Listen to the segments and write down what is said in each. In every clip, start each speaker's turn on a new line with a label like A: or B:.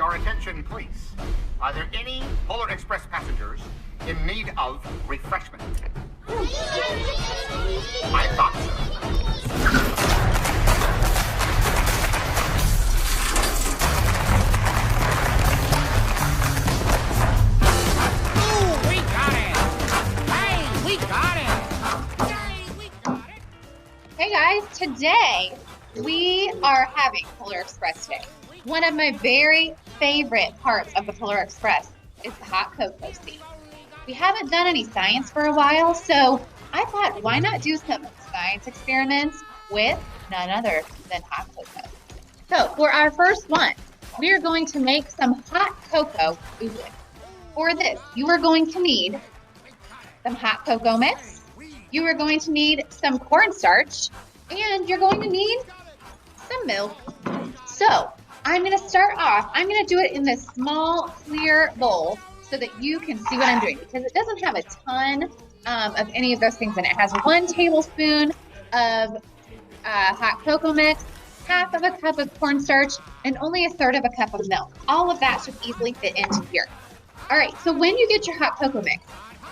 A: your attention, please. Are there any Polar Express passengers in need of refreshment? I thought so.
B: Hey guys, today we are having Polar Express Day. One of my very favorite parts of the Polar Express is the hot cocoa scene. We haven't done any science for a while, so I thought, why not do some science experiments with none other than hot cocoa? So for our first one, we are going to make some hot cocoa oobleck. For this, you are going to need some hot cocoa mix. You are going to need some cornstarch, and you're going to need some milk. So I'm going to start off, I'm going to do it in this small clear bowl so that you can see what I'm doing, because it doesn't have a ton of any of those things in it. It has 1 tablespoon of hot cocoa mix, half of a cup of cornstarch, and only 1/3 of a cup of milk. All of that should easily fit into here. All right, so when you get your hot cocoa mix,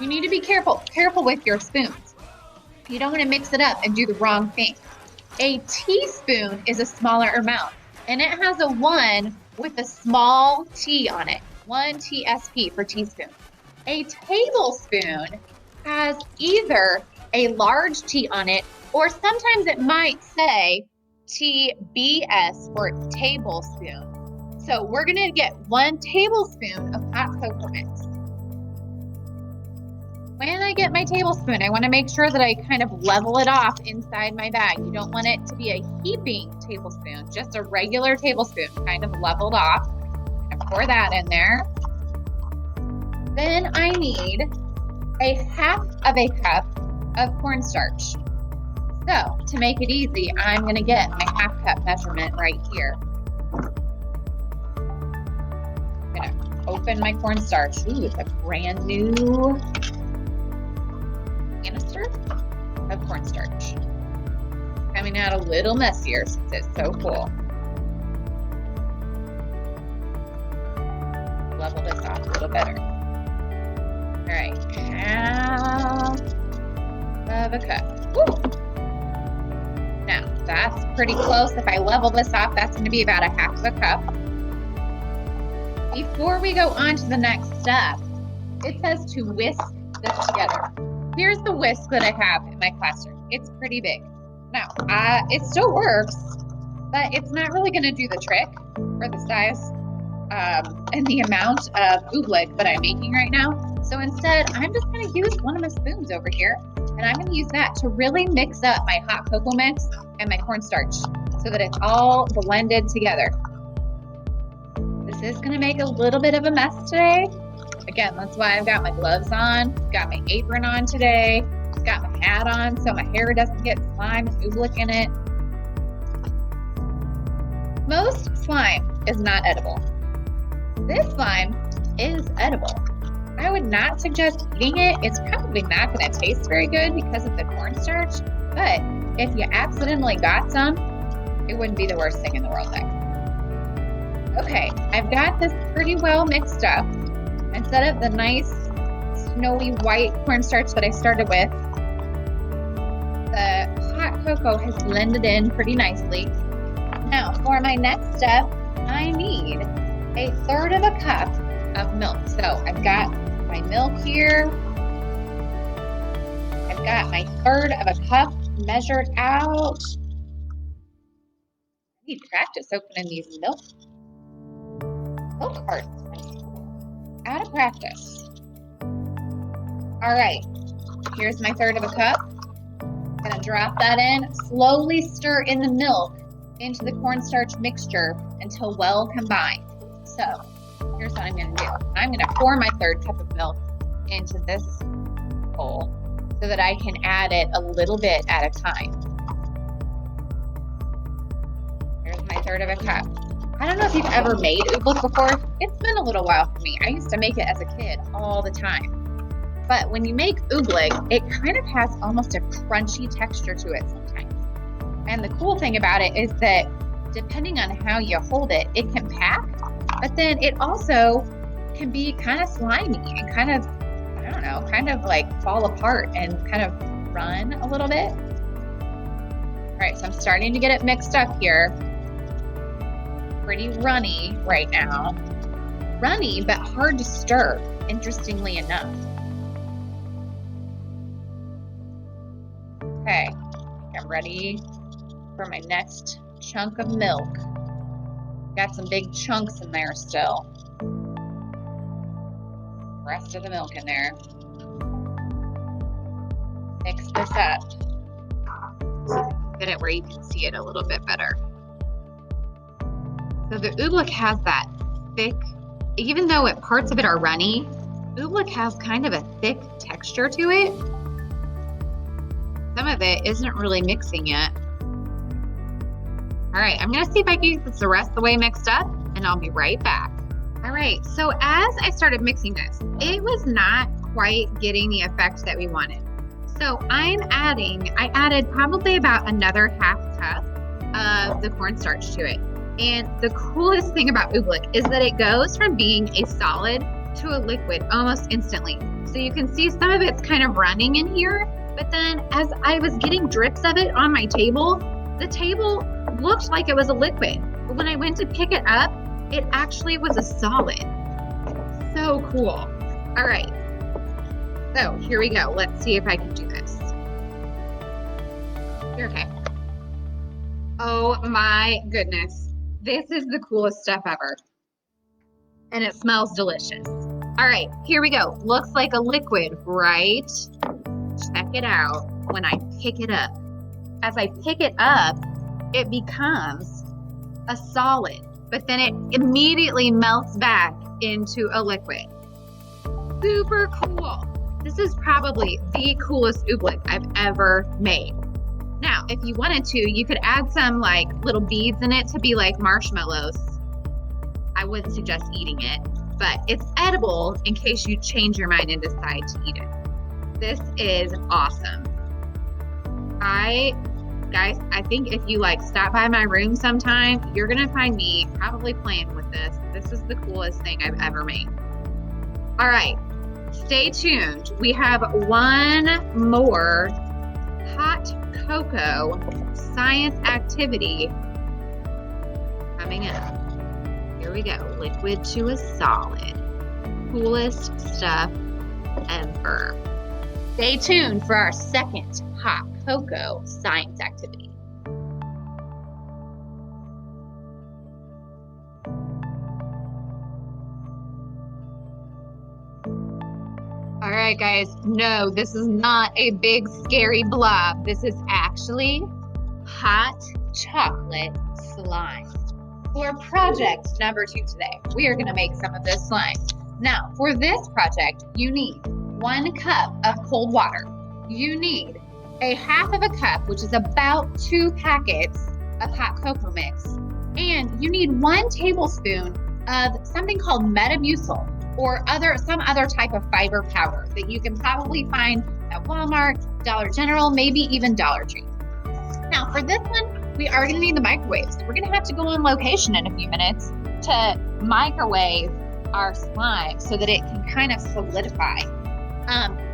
B: you need to be careful with your spoons. You don't want to mix it up and do the wrong thing. A teaspoon is a smaller amount, and it has a 1 with a small t on it. 1 TSP for teaspoon. A tablespoon has either a large T on it, or sometimes it might say TBS for tablespoon. So we're going to get 1 tablespoon of hot cocoa mix. When I get my tablespoon, I want to make sure that I kind of level it off inside my bag. You don't want it to be a heaping tablespoon, just a regular tablespoon, kind of leveled off. And pour that in there. Then I need a half of a cup of cornstarch. So to make it easy, I'm going to get my half cup measurement right here. I'm going to open my cornstarch. Ooh, it's a brand new canister of cornstarch. Coming out a little messier since it's so full. Level this off a little better. All right, half of a cup. Woo! Now, that's pretty close. If I level this off, that's going to be about a half of a cup. Before we go on to the next step, it says to whisk this together. Here's the whisk that I have in my classroom. It's pretty big. Now, it still works, but it's not really going to do the trick for the size and the amount of oobleck that I'm making right now. So instead, I'm just going to use one of my spoons over here, and I'm going to use that to really mix up my hot cocoa mix and my cornstarch so that it's all blended together. This is going to make a little bit of a mess today. Again, that's why I've got my gloves on, got my apron on today, got my hat on so my hair doesn't get slime with oobleck in it. Most slime is not edible. This slime is edible. I would not suggest eating it. It's probably not going to taste very good because of the cornstarch, but if you accidentally got some, it wouldn't be the worst thing in the world then. Okay, I've got this pretty well mixed up. Instead of the nice snowy white cornstarch that I started with, the hot cocoa has blended in pretty nicely. Now, for my next step, I need 1/3 of a cup of milk. So I've got my milk here. I've got my 1/3 of a cup measured out. I need to practice opening these milk cartons. Out of practice. All right, here's my 1/3 of a cup. I'm gonna drop that in, slowly stir in the milk into the cornstarch mixture until well combined. So here's what I'm gonna do. I'm gonna pour my 1/3 cup of milk into this bowl so that I can add it a little bit at a time. Here's my 1/3 of a cup. I don't know if you've ever made oobleck before. It's been a little while for me. I used to make it as a kid all the time. But when you make oobleck, it kind of has almost a crunchy texture to it sometimes. And the cool thing about it is that depending on how you hold it, it can pack but then it also can be kind of slimy and kind of, I don't know, kind of like fall apart and kind of run a little bit. All right, so I'm starting to get it mixed up here. Pretty runny right now. Runny, but hard to stir, interestingly enough. Okay, I'm ready for my next chunk of milk. Got some big chunks in there still. Rest of the milk in there. Mix this up. Get it where you can see it a little bit better. So the oobleck has that thick, even though parts of it are runny, oobleck has kind of a thick texture to it. Some of it isn't really mixing yet. All right, I'm gonna see if I can get this the rest of the way mixed up, and I'll be right back. All right, so as I started mixing this, it was not quite getting the effect that we wanted. So I added probably about another half cup of the cornstarch to it. And the coolest thing about oobleck is that it goes from being a solid to a liquid almost instantly. So you can see some of it's kind of running in here, but then as I was getting drips of it on my table, the table looked like it was a liquid. But when I went to pick it up, it actually was a solid. So cool. All right. So here we go. Let's see if I can do this. Okay. Oh my goodness. This is the coolest stuff ever. And it smells delicious. All right, here we go. Looks like a liquid, right? Check it out when I pick it up. As I pick it up, it becomes a solid, but then it immediately melts back into a liquid. Super cool. This is probably the coolest oobleck I've ever made. Now, if you wanted to, you could add some like little beads in it to be like marshmallows. I wouldn't suggest eating it, but it's edible in case you change your mind and decide to eat it. This is awesome. Guys, I think if you like stop by my room sometime, you're gonna find me probably playing with this. This is the coolest thing I've ever made. All right, stay tuned. We have one more hot cocoa science activity coming up. Here we go, liquid to a solid. Coolest stuff ever. Stay tuned for our second hot cocoa science activity. All right, guys, no, this is not a big scary blob. This is actually hot chocolate slime. For project number 2 today, we are gonna make some of this slime. Now, for this project, you need 1 cup of cold water. You need a half of a cup, which is about 2 packets of hot cocoa mix. And you need 1 tablespoon of something called Metamucil or some other type of fiber powder that you can probably find at Walmart, Dollar General, maybe even Dollar Tree. Now for this one, we are gonna need the microwave. So we're gonna have to go on location in a few minutes to microwave our slime so that it can kind of solidify.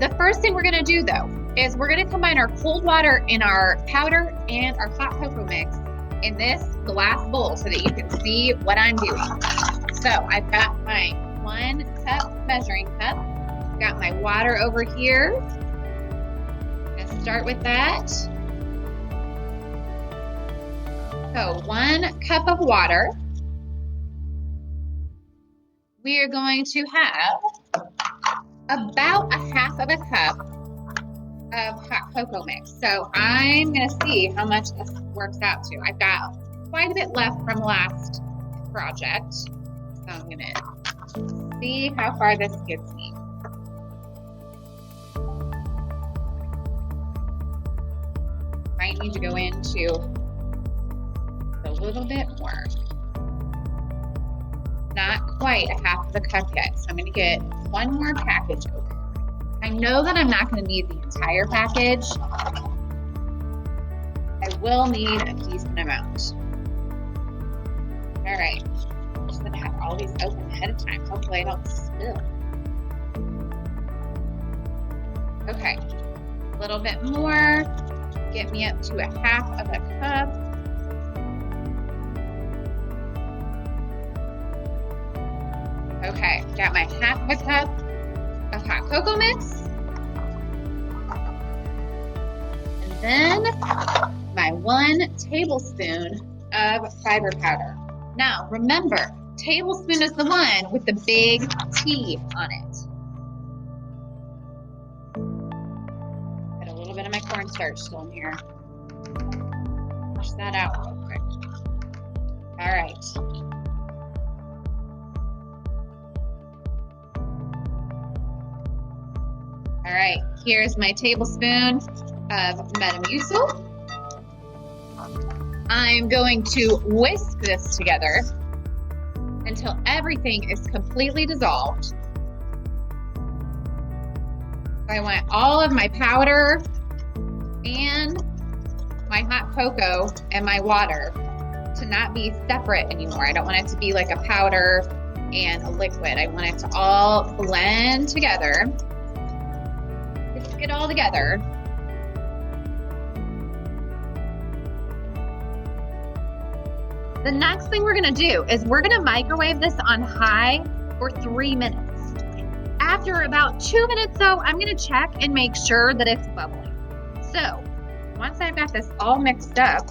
B: The first thing we're gonna do though, is we're gonna combine our cold water in our powder and our hot cocoa mix in this glass bowl so that you can see what I'm doing. So I've got my 1 cup measuring cup, got my water over here. I'm gonna start with that. So 1 cup of water. We are going to have about a half of a cup of hot cocoa mix. So I'm gonna see how much this works out to. I've got quite a bit left from last project. So I'm gonna see how far this gets me. Might need to go into a little bit more. Not quite a half of a cup yet. So I'm gonna get 1 more package open. I know that I'm not going to need the entire package. I will need a decent amount. All right, just gonna have all these open ahead of time. Hopefully I don't spill. Okay, a little bit more. Get me up to a half of a cup. Okay, got my half of a cup of hot cocoa mix. And then my 1 tablespoon of fiber powder. Now, remember, tablespoon is the one with the big T on it. Got a little bit of my cornstarch still in here. Wash that out real quick. All right. All right, here's my tablespoon of Metamucil. I'm going to whisk this together until everything is completely dissolved. I want all of my powder and my hot cocoa and my water to not be separate anymore. I don't want it to be like a powder and a liquid. I want it to all blend together. Whisk it all together. The next thing we're gonna do is we're gonna microwave this on high for 3 minutes. After about 2 minutes though, I'm gonna check and make sure that it's bubbling. So, once I've got this all mixed up,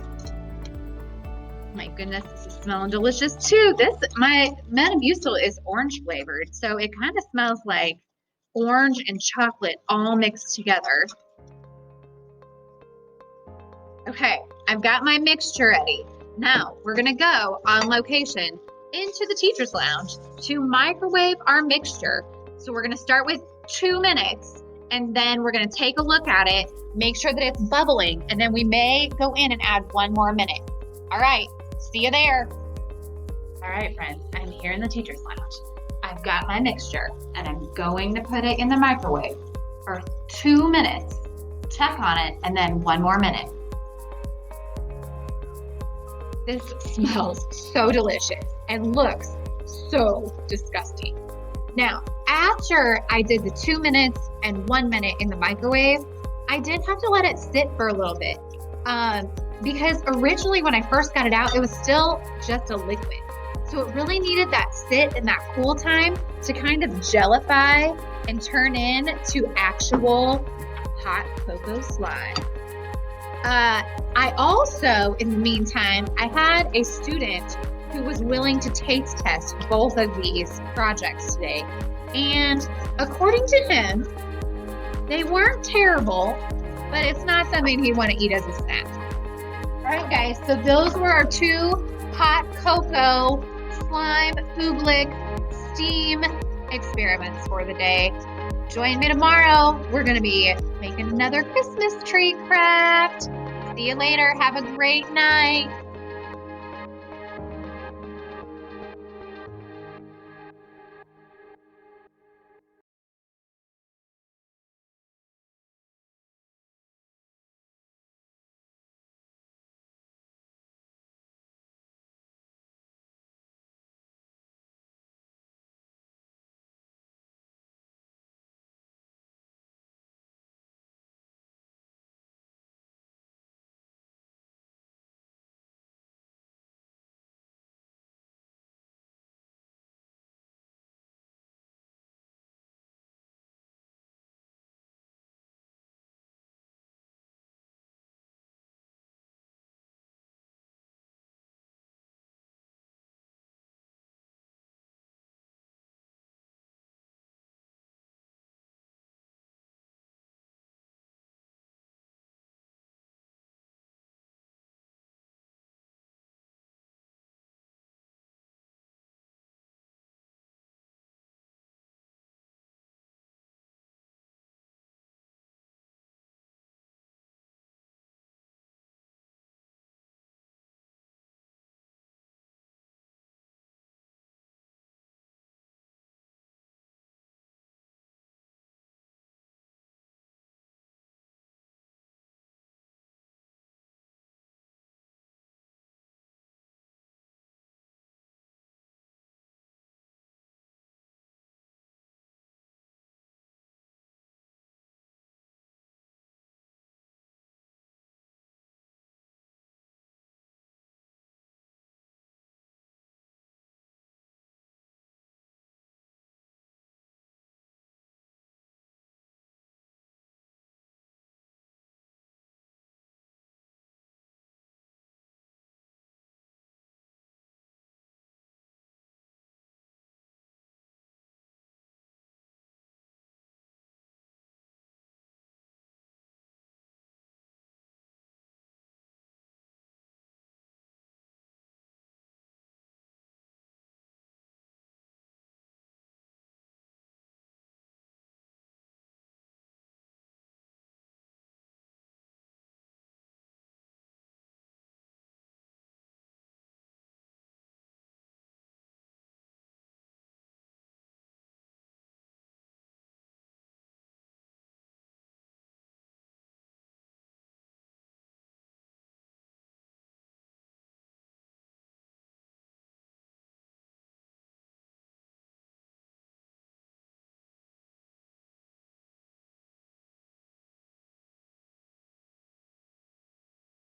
B: my goodness, this is smelling delicious too. My Metamucil is orange flavored, so it kind of smells like orange and chocolate all mixed together. Okay, I've got my mixture ready. Now, we're gonna go on location into the teacher's lounge to microwave our mixture. So we're gonna start with 2 minutes, and then we're gonna take a look at it, make sure that it's bubbling, and then we may go in and add 1 more minute. All right, see you there. All right, friends, I'm here in the teacher's lounge. I've got my mixture, and I'm going to put it in the microwave for 2 minutes. Check on it, and then 1 more minute. This smells so delicious and looks so disgusting. Now, after I did the 2 minutes and 1 minute in the microwave, I did have to let it sit for a little bit because originally when I first got it out, it was still just a liquid. So it really needed that sit and that cool time to kind of gelify and turn into actual hot cocoa slime. I also, in the meantime, I had a student who was willing to taste test both of these projects today. And according to him, they weren't terrible, but it's not something he'd want to eat as a snack. All right, guys, so those were our 2 hot cocoa slime Public steam experiments for the day. Join me tomorrow. We're going to be making another Christmas tree craft. See you later. Have a great night.